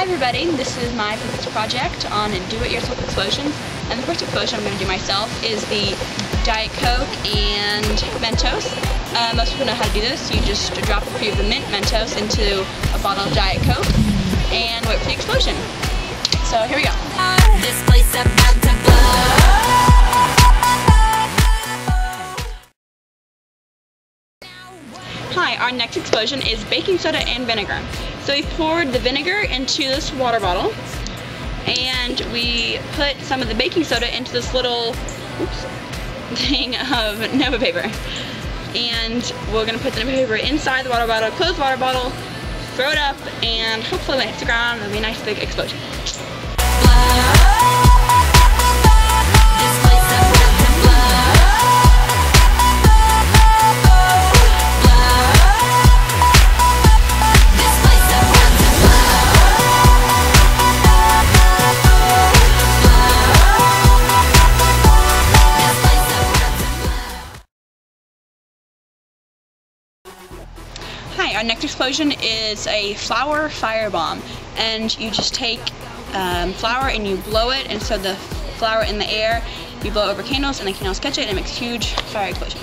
everybody, this is my physics project on do-it-yourself explosions, and the first explosion I'm going to do myself is the Diet Coke and Mentos. Most people know how to do this. You just drop a few of the mint Mentos into a bottle of Diet Coke and wait for the explosion. So here we go. This place about to blow. Hi, our next explosion is baking soda and vinegar. So we poured the vinegar into this water bottle, and we put some of the baking soda into this little thing of Nova paper. And we're going to put the Nova paper inside the water bottle, close the water bottle, throw it up, and hopefully when it hits the ground, it'll be a nice big explosion. Hi, our next explosion is a flour firebomb, and you just take flour and you blow it, and so the flour in the air, you blow over candles and the candles catch it and it makes a huge fire explosion.